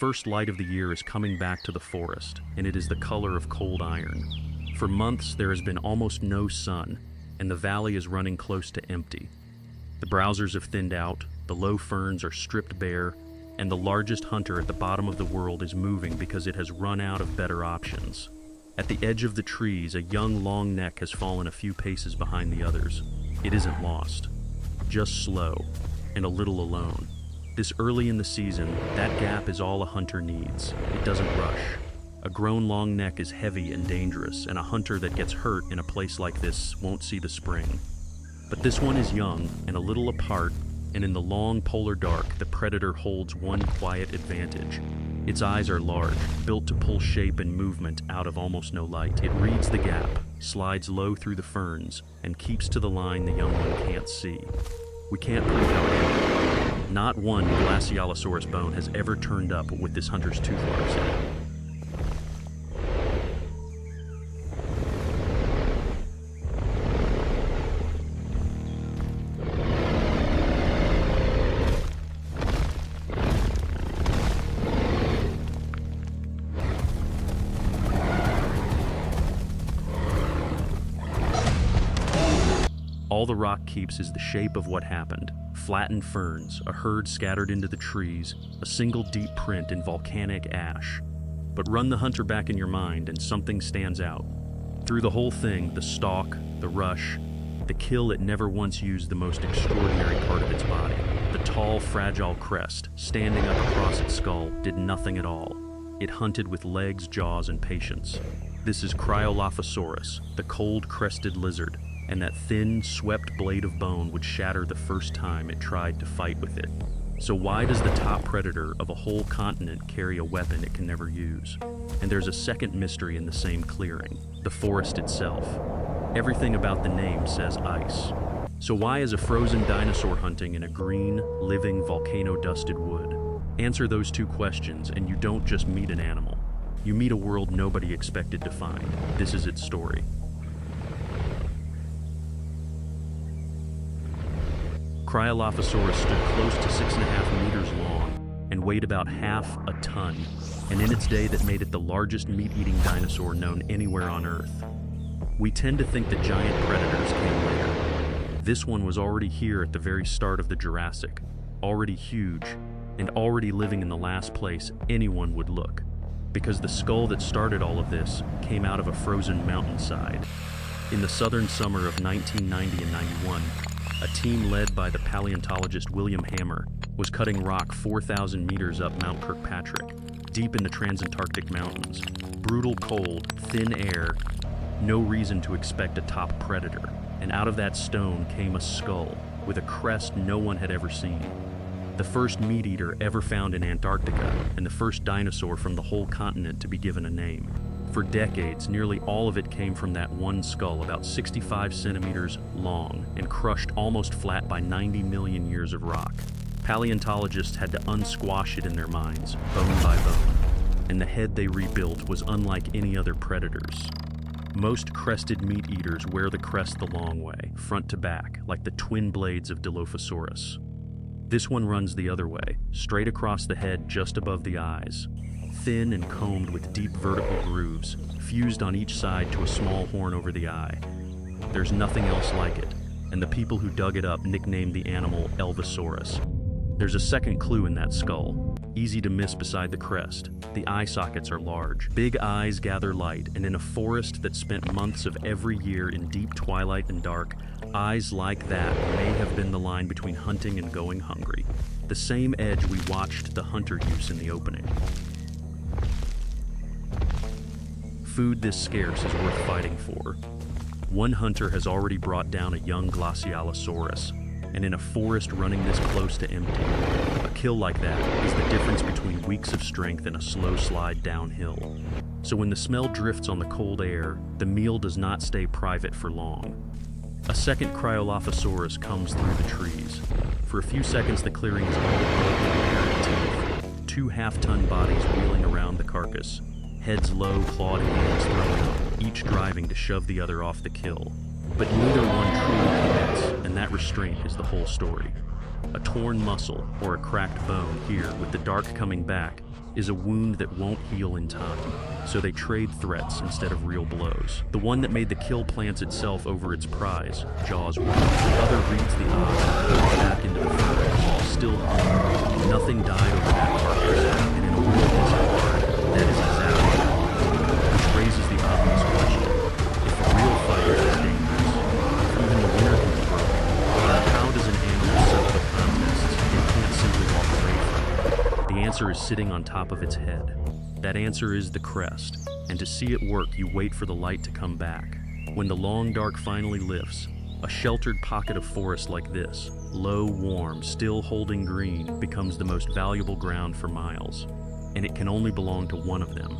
first light of the year is coming back to the forest, and it is the color of cold iron. For months, there has been almost no sun, and the valley is running close to empty. The browsers have thinned out, the low ferns are stripped bare, and the largest hunter at the bottom of the world is moving because it has run out of better options. At the edge of the trees, a young long neck has fallen a few paces behind the others. It isn't lost, just slow, and a little alone. This early in the season, that gap is all a hunter needs. It doesn't rush. A grown long neck is heavy and dangerous, and a hunter that gets hurt in a place like this won't see the spring. But this one is young and a little apart, and in the long polar dark, the predator holds one quiet advantage. Its eyes are large, built to pull shape and movement out of almost no light. It reads the gap, slides low through the ferns, and keeps to the line the young one can't see. We can't prove how it ended. Not one Glacialisaurus bone has ever turned up with this hunter's tooth marks in it. All the rock keeps is the shape of what happened. Flattened ferns, a herd scattered into the trees, a single deep print in volcanic ash. But run the hunter back in your mind and something stands out. Through the whole thing, the stalk, the rush, the kill, it never once used the most extraordinary part of its body. The tall, fragile crest, standing up across its skull, did nothing at all. It hunted with legs, jaws, and patience. This is Cryolophosaurus, the cold crested lizard, and that thin, swept blade of bone would shatter the first time it tried to fight with it. So why does the top predator of a whole continent carry a weapon it can never use? And there's a second mystery in the same clearing, the forest itself. Everything about the name says ice. So why is a frozen dinosaur hunting in a green, living, volcano-dusted wood? Answer those two questions and you don't just meet an animal. You meet a world nobody expected to find. This is its story. Cryolophosaurus stood close to 6.5 meters long and weighed about half a ton, and in its day that made it the largest meat-eating dinosaur known anywhere on Earth. We tend to think that giant predators came later. This one was already here at the very start of the Jurassic, already huge, and already living in the last place anyone would look, because the skull that started all of this came out of a frozen mountainside. In the southern summer of 1990 and 91, a team led by the paleontologist William Hammer was cutting rock 4,000 meters up Mount Kirkpatrick, deep in the Transantarctic Mountains. Brutal cold, thin air, no reason to expect a top predator. And out of that stone came a skull with a crest no one had ever seen. The first meat eater ever found in Antarctica, and the first dinosaur from the whole continent to be given a name. For decades, nearly all of it came from that one skull, about 65 centimeters long and crushed almost flat by 90 million years of rock. Paleontologists had to unsquash it in their minds, bone by bone, and the head they rebuilt was unlike any other predators. Most crested meat eaters wear the crest the long way, front to back, like the twin blades of Dilophosaurus. This one runs the other way, straight across the head just above the eyes. Thin and combed with deep vertical grooves, fused on each side to a small horn over the eye. There's nothing else like it, and the people who dug it up nicknamed the animal Elvisaurus. There's a second clue in that skull, easy to miss beside the crest. The eye sockets are large. Big eyes gather light, and in a forest that spent months of every year in deep twilight and dark, eyes like that may have been the line between hunting and going hungry. The same edge we watched the hunter use in the opening. Food this scarce is worth fighting for. One hunter has already brought down a young Glacialisaurus, and in a forest running this close to empty, a kill like that is the difference between weeks of strength and a slow slide downhill. So when the smell drifts on the cold air, the meal does not stay private for long. A second Cryolophosaurus comes through the trees. For a few seconds the clearing is all broken air and teeth. Two half-ton bodies wheeling around the carcass. Heads low, clawed hands thrown up, each driving to shove the other off the kill. But neither one truly commits, and that restraint is the whole story. A torn muscle or a cracked bone here with the dark coming back is a wound that won't heal in time, so they trade threats instead of real blows. The one that made the kill plants itself over its prize, Jaws wound. The other reads the odds and pulls back into the ferns, still hungry. Nothing died over that carcass, and in a world this hard, that is exactly which raises the obvious question. If a real fight is this dangerous, if even the winner can be broken, then how does an animal settle the contests and can't simply walk away from it? The answer is sitting on top of its head. That answer is the crest, and to see it work, you wait for the light to come back. When the long dark finally lifts, a sheltered pocket of forest like this, low, warm, still holding green, becomes the most valuable ground for miles, and it can only belong to one of them.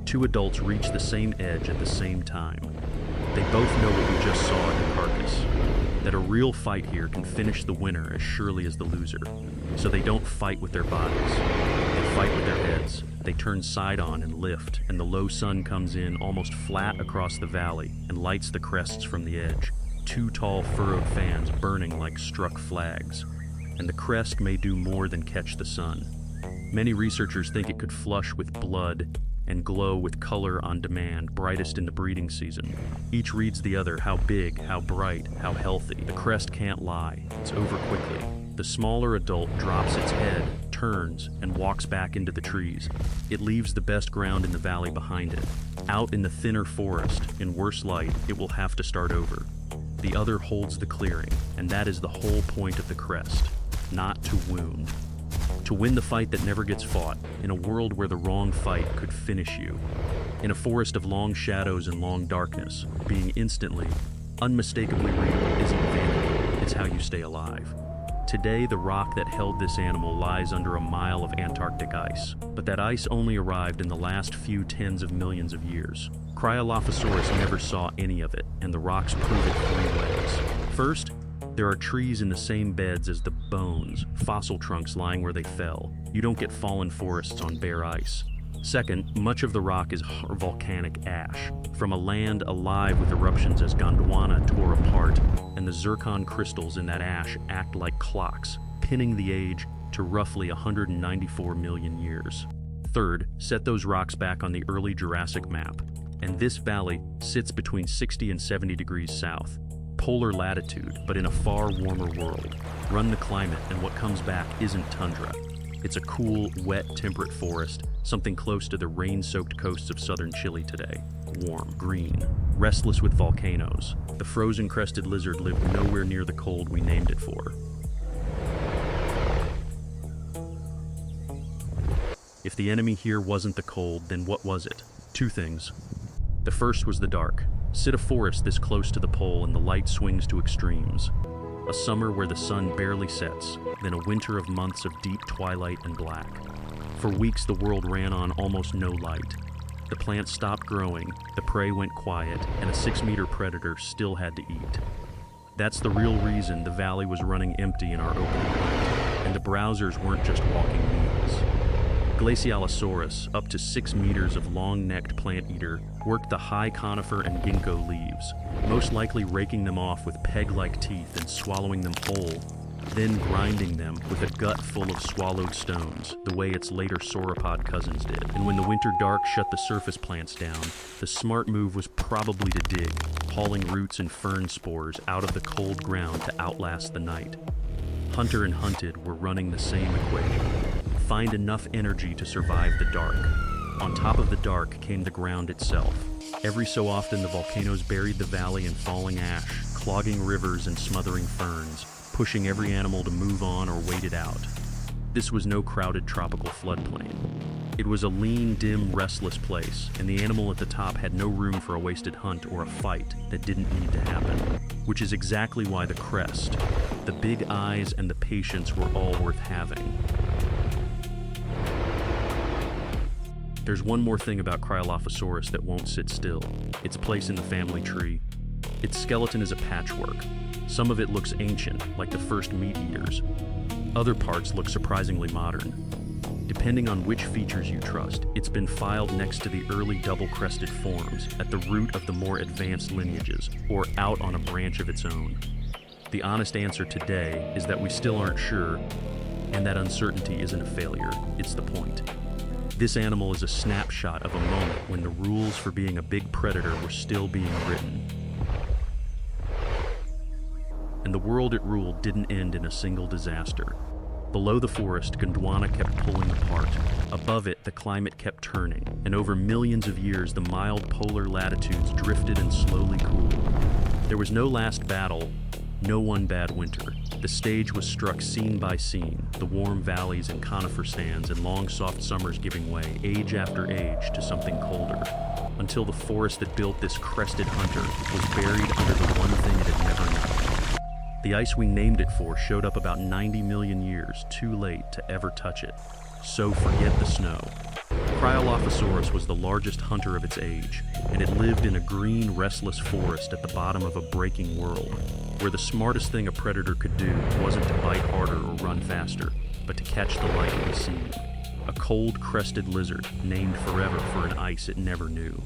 Two adults reach the same edge at the same time. They both know what we just saw in the carcass, that a real fight here can finish the winner as surely as the loser. So they don't fight with their bodies, they fight with their heads. They turn side on and lift, and the low sun comes in almost flat across the valley and lights the crests from the edge. Two tall furrowed fans burning like struck flags. And the crest may do more than catch the sun. Many researchers think it could flush with blood and glow with color on demand, brightest in the breeding season. Each reads the other, how big, how bright, how healthy. The crest can't lie. It's over quickly. The smaller adult drops its head, turns, and walks back into the trees. It leaves the best ground in the valley behind it. Out in the thinner forest, in worse light, it will have to start over. The other holds the clearing, and that is the whole point of the crest, not to wound. To win the fight that never gets fought, in a world where the wrong fight could finish you. In a forest of long shadows and long darkness, being instantly, unmistakably real isn't vanity, it's how you stay alive. Today, the rock that held this animal lies under a mile of Antarctic ice, but that ice only arrived in the last few tens of millions of years. Cryolophosaurus never saw any of it, and the rocks prove it three ways. First, there are trees in the same beds as the bones, fossil trunks lying where they fell. You don't get fallen forests on bare ice. Second, much of the rock is volcanic ash, from a land alive with eruptions as Gondwana tore apart, and the zircon crystals in that ash act like clocks, pinning the age to roughly 194 million years. Third, set those rocks back on the early Jurassic map, and this valley sits between 60 and 70 degrees south. Polar latitude, but in a far warmer world. Run the climate, and what comes back isn't tundra. It's a cool, wet, temperate forest, something close to the rain-soaked coasts of southern Chile today. Warm, green, restless with volcanoes. The frozen crested lizard lived nowhere near the cold we named it for. If the enemy here wasn't the cold, then what was it? Two things. The first was the dark. Sit a forest this close to the pole and the light swings to extremes. A summer where the sun barely sets, then a winter of months of deep twilight and black. For weeks the world ran on almost no light. The plants stopped growing, the prey went quiet, and a 6-meter predator still had to eat. That's the real reason the valley was running empty in our opening hunt, and the browsers weren't just walking meals. Glacialisaurus, up to 6 meters of long-necked plant eater, worked the high conifer and ginkgo leaves, most likely raking them off with peg-like teeth and swallowing them whole, then grinding them with a gut full of swallowed stones, the way its later sauropod cousins did. And when the winter dark shut the surface plants down, the smart move was probably to dig, hauling roots and fern spores out of the cold ground to outlast the night. Hunter and hunted were running the same equation. Find enough energy to survive the dark. On top of the dark came the ground itself. Every so often the volcanoes buried the valley in falling ash, clogging rivers and smothering ferns, pushing every animal to move on or wait it out. This was no crowded tropical floodplain. It was a lean, dim, restless place, and the animal at the top had no room for a wasted hunt or a fight that didn't need to happen. Which is exactly why the crest, the big eyes and the patience were all worth having. There's one more thing about Cryolophosaurus that won't sit still. Its place in the family tree. Its skeleton is a patchwork. Some of it looks ancient, like the first meat eaters. Other parts look surprisingly modern. Depending on which features you trust, it's been filed next to the early double-crested forms, at the root of the more advanced lineages, or out on a branch of its own. The honest answer today is that we still aren't sure, and that uncertainty isn't a failure, it's the point. This animal is a snapshot of a moment when the rules for being a big predator were still being written. And the world it ruled didn't end in a single disaster. Below the forest, Gondwana kept pulling apart. Above it, the climate kept turning, and over millions of years, the mild polar latitudes drifted and slowly cooled. There was no last battle, no one bad winter. The stage was struck scene by scene, the warm valleys and conifer stands and long soft summers giving way, age after age, to something colder, until the forest that built this crested hunter was buried under the one thing it had never known. The ice we named it for showed up about 90 million years too late to ever touch it. So forget the snow. Cryolophosaurus was the largest hunter of its age, and it lived in a green, restless forest at the bottom of a breaking world, where the smartest thing a predator could do wasn't to bite harder or run faster, but to catch the light of the scene. A cold, crested lizard, named forever for an ice it never knew.